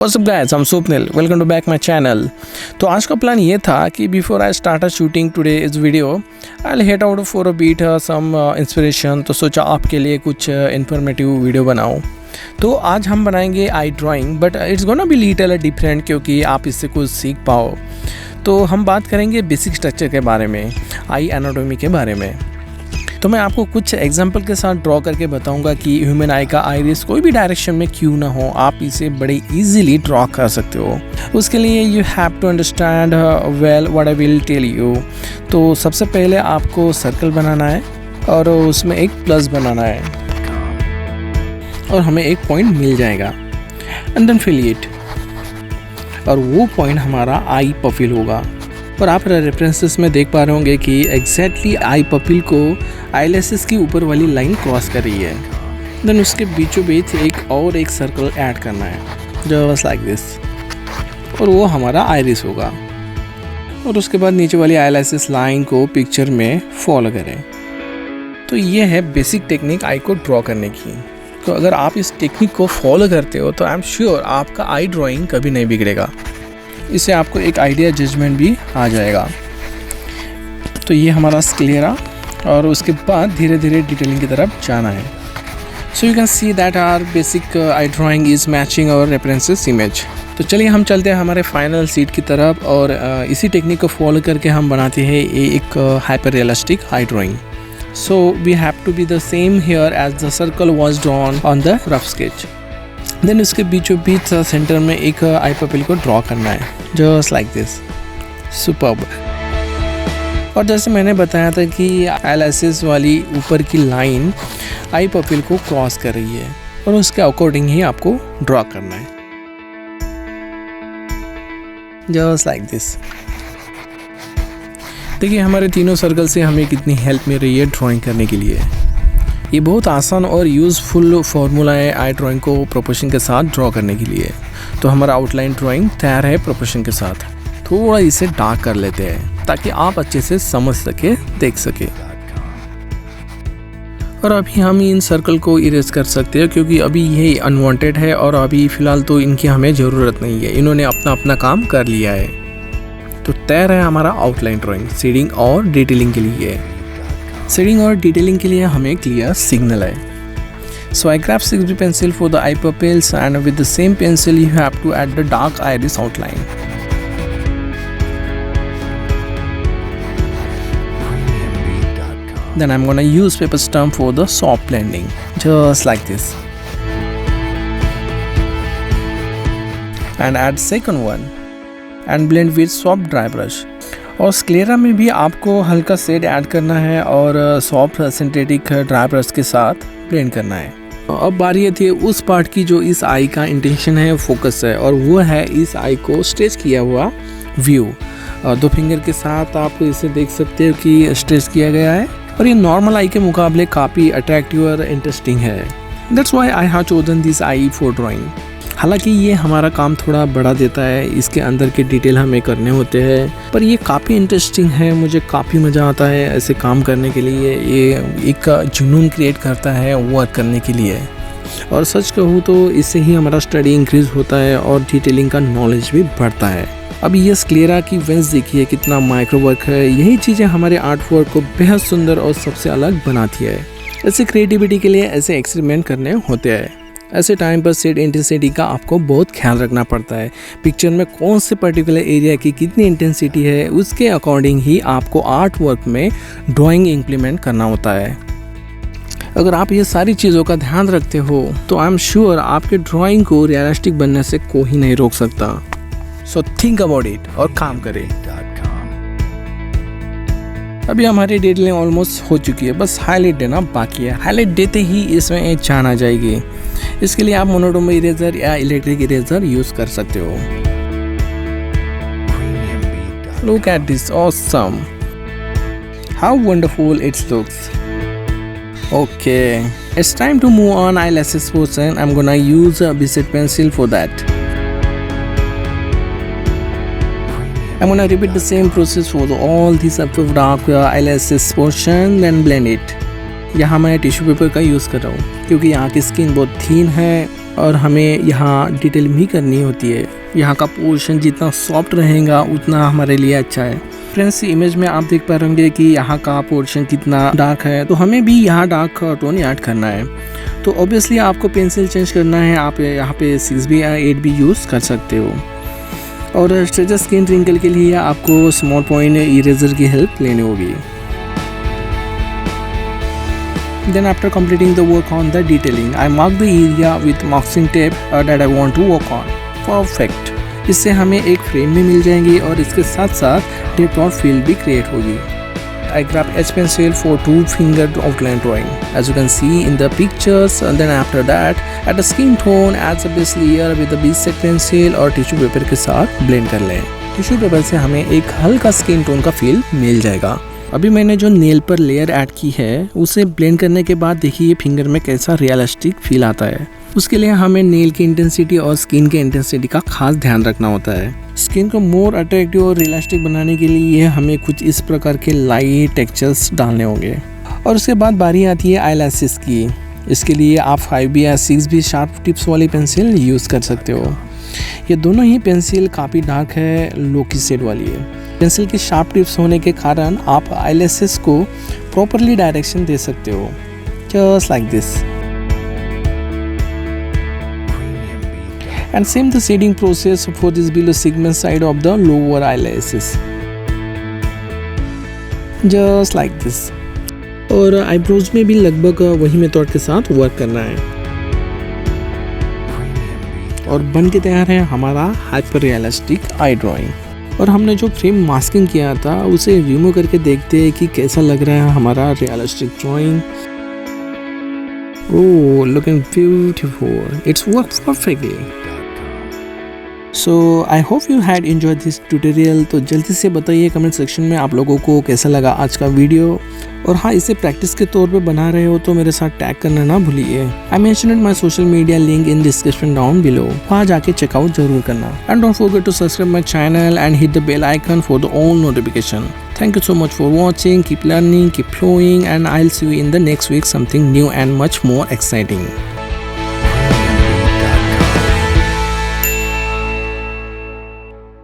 What's up guys, I'm Swapnil. Welcome to back my channel. तो आज का plan ये था कि before I start shooting today's video, I'll head out for a bit some inspiration. तो सोचा आपके लिए कुछ informative वीडियो बनाऊँ. तो आज हम बनाएंगे eye drawing, but it's gonna be little different क्योंकि आप इससे कुछ सीख पाओ. तो हम बात करेंगे बेसिक स्ट्रक्चर के बारे में, आई एनाटॉमी के बारे में. तो मैं आपको कुछ एग्जांपल के साथ ड्रॉ करके बताऊंगा कि ह्यूमन आई का आइरिस कोई भी डायरेक्शन में क्यों ना हो, आप इसे बड़े इजीली ड्रॉ कर सकते हो. उसके लिए you have to understand well what I will tell you. तो सबसे पहले आपको सर्कल बनाना है और उसमें एक प्लस बनाना है और हमें एक पॉइंट मिल जाएगा. एंड देन फिल इट, और वो पॉइंट हमारा आई पफिल होगा. और आप रेफरेंसेस में देख पा रहे होंगे कि एग्जैक्टली आई पपिल को आईलेसेस की ऊपर वाली लाइन क्रॉस कर रही है. देन उसके बीचों बीच एक सर्कल ऐड करना है जस्ट लाइक दिस, और वो हमारा आइरिस होगा. और उसके बाद नीचे वाली आईलेसेस लाइन को पिक्चर में फॉलो करें. तो ये है बेसिक टेक्निक आई को ड्रॉ करने की. तो अगर आप इस टेक्निक को फॉलो करते हो तो आई एम श्योर आपका आई ड्राइंग कभी नहीं बिगड़ेगा. इससे आपको एक आइडिया जजमेंट भी आ जाएगा. तो ये हमारा स्क्लेरा, और उसके बाद धीरे धीरे डिटेलिंग की तरफ जाना है. So you can see that our basic eye drawing is matching our references image. तो चलिए हम चलते हैं हमारे फाइनल सीट की तरफ, और इसी टेक्निक को फॉलो करके हम बनाते हैं एक hyper realistic I drawing. So we have to be the same here as the circle was drawn on the rough sketch. Then उसके बीचों बीच सेंटर में एक आई पपिल को ड्रॉ करना है just like this. Superb. और जैसे मैंने बताया था कि आईलेसेस वाली ऊपर की लाइन आई पपिल को क्रॉस कर रही है, और उसके अकॉर्डिंग ही आपको ड्रॉ करना है just like this. देखिए हमारे तीनों सर्कल से हमें कितनी हेल्प मिल रही है ड्राइंग करने के लिए. ये बहुत आसान और यूज़फुल फार्मूला है आई ड्राइंग को प्रोपोर्शन के साथ ड्रॉ करने के लिए. तो हमारा आउटलाइन ड्राइंग तैयार है प्रोपोर्शन के साथ. थोड़ा इसे डार्क कर लेते हैं ताकि आप अच्छे से समझ सके, देख सके. और अभी हम इन सर्कल को इरेज कर सकते हैं क्योंकि अभी ये अनवांटेड है और अभी फ़िलहाल तो इनकी हमें ज़रूरत नहीं है. इन्होंने अपना काम कर लिया है. तो तैयार है हमारा आउटलाइन ड्राइंग शेडिंग और डिटेलिंग के लिए. शेडिंग और डिटेलिंग के लिए हमें क्लियर सिग्नल है. So I grab 6B pencil for the eye pupils, and with the same pencil you have to add the dark iris outline. Then I'm gonna use paper stump for the soft blending, just like this. And add second one. And blend with soft dry brush. और sclera में भी आपको हल्का shade add करना है और soft synthetic dry brush के साथ ब्लेंड करना है. अब बारी थी उस पार्ट की जो इस आई का इंटेंशन है, फोकस है, और वो है इस आई को स्ट्रेच किया हुआ व्यू. दो फिंगर के साथ आप इसे देख सकते हो कि स्ट्रेच किया गया है, और ये नॉर्मल आई के मुकाबले काफ़ी अट्रैक्टिव और इंटरेस्टिंग है. That's why I have chosen this I for drawing. हालांकि ये हमारा काम थोड़ा बढ़ा देता है, इसके अंदर के डिटेल हमें करने होते हैं, पर ये काफ़ी इंटरेस्टिंग है. मुझे काफ़ी मज़ा आता है ऐसे काम करने के लिए. ये एक जुनून क्रिएट करता है वर्क करने के लिए. और सच कहूँ तो इससे ही हमारा स्टडी इंक्रीज़ होता है और डिटेलिंग का नॉलेज भी बढ़ता है. अब ये स्क्लेरा की वेंस देखिए कितना माइक्रो वर्क है. यही चीज़ें हमारे आर्ट वर्क को बेहद सुंदर और सबसे अलग बनाती है. ऐसे क्रिएटिविटी के लिए ऐसे एक्सपेरिमेंट करने होते हैं. ऐसे टाइम पर शेड इंटेंसिटी का आपको बहुत ख्याल रखना पड़ता है. पिक्चर में कौन से पर्टिकुलर एरिया की कितनी इंटेंसिटी है, उसके अकॉर्डिंग ही आपको आर्ट वर्क में ड्राइंग इम्प्लीमेंट करना होता है. अगर आप ये सारी चीज़ों का ध्यान रखते हो तो आई एम श्योर आपके ड्राइंग को रियलिस्टिक बनने से कोई नहीं रोक सकता. सो थिंक अबाउट इट और काम करें. अभी हमारी डिटेलिंग ऑलमोस्ट हो चुकी है, बस हाईलाइट देना बाकी है. हाईलाइट देते ही इसमें एक जान आ जाएगी. इसके लिए आप मोनोटोन इरेजर या इलेक्ट्रिक इरेजर यूज़ कर सकते हो. Look at this, awesome! How wonderful it looks. Okay, it's time to move on eyelashes portion. I'm gonna use a bisset pencil for that. I'm gonna repeat the same process for all these dark eyelashes portion, then blend it. यहाँ मैं tissue paper का use कर रहा हूँ क्योंकि यहाँ की skin बहुत थीन है और हमें यहाँ डिटेलिंग भी करनी होती है। यहाँ का पोर्शन जितना सॉफ्ट रहेगा उतना हमारे लिए अच्छा है। फ्रेंड्स, इमेज में आप देख पा रहे होंगे कि यहाँ का पोर्शन कितना डार्क है, तो हमें भी यहाँ डार्क टोन ऐड करना है। तो ऑब्वियसली आपको पेंसिल चेंज करना है, आप यहाँ पे 6B या 8B यूज़ कर सकते हो। और स्ट्रेचर स्किन रिंकल के लिए आपको स्मॉल पॉइंट इरेजर की हेल्प लेनी होगी। Then after completing the work on the detailing, I mark the area with masking tape that I want to work on. Perfect. इससे हमें एक फ्रेम भी मिल जाएंगी और इसके साथ साथ डेप्थ ऑफ फील्ड भी क्रिएट होगी। I grab H pencil for 2-finger outline drawing, as you can see in the pictures. And then after that, add a skin tone, add a base layer with a B-set pencil और tissue paper के साथ blend कर लें। Tissue paper से हमें एक हल्का skin tone का फील मिल जाएगा। अभी मैंने जो नेल पर लेयर ऐड की है उसे ब्लेंड करने के बाद देखिए फिंगर में कैसा रियलिस्टिक फील आता है। उसके लिए हमें नेल की इंटेंसिटी और स्किन की इंटेंसिटी का खास ध्यान रखना होता है। स्किन को मोर अट्रैक्टिव और रियलिस्टिक बनाने के लिए हमें कुछ इस प्रकार के लाइट टेक्सचर्स डालने होंगे। और उसके बाद बारी आती है आईलैशेस की। इसके लिए आप 5B या 6B शार्प टिप्स वाली पेंसिल यूज़ कर सकते हो। ये दोनों ही पेंसिल काफ़ी डार्क है, लो की शेड वाली है। पेंसिल की शार्प टिप्स होने के कारण आप आईलैशेस को प्रॉपरली डायरेक्शन दे सकते हो, just like this. And same the shading process for this below segment side of the lower eyelashes, just like this. और आईब्रोज में भी लगभग वही मेथड के साथ वर्क करना है। और बन के तैयार है हमारा हाइपर रियलिस्टिक आई ड्राइंग। और हमने जो फ्रेम मास्किंग किया था उसे रिमूव करके देखते हैं कि कैसा लग रहा है हमारा realistic drawing. Oh, looking beautiful, it's work perfectly. So I hope you had enjoyed this tutorial. तो जल्दी से बताइए कमेंट सेक्शन में आप लोगों को कैसा लगा आज का वीडियो। और हाँ, इसे प्रैक्टिस के तौर पे बना रहे हो तो मेरे साथ टैग करना ना भूलिए। I mentioned my social media link in description down below, वहाँ जाके चेकआउट जरूर करना। And don't forget to subscribe my channel and hit the bell icon for the all notification. Thank you so much for watching. Keep learning, keep flowing, and I'll see you in the next week something new and much more exciting.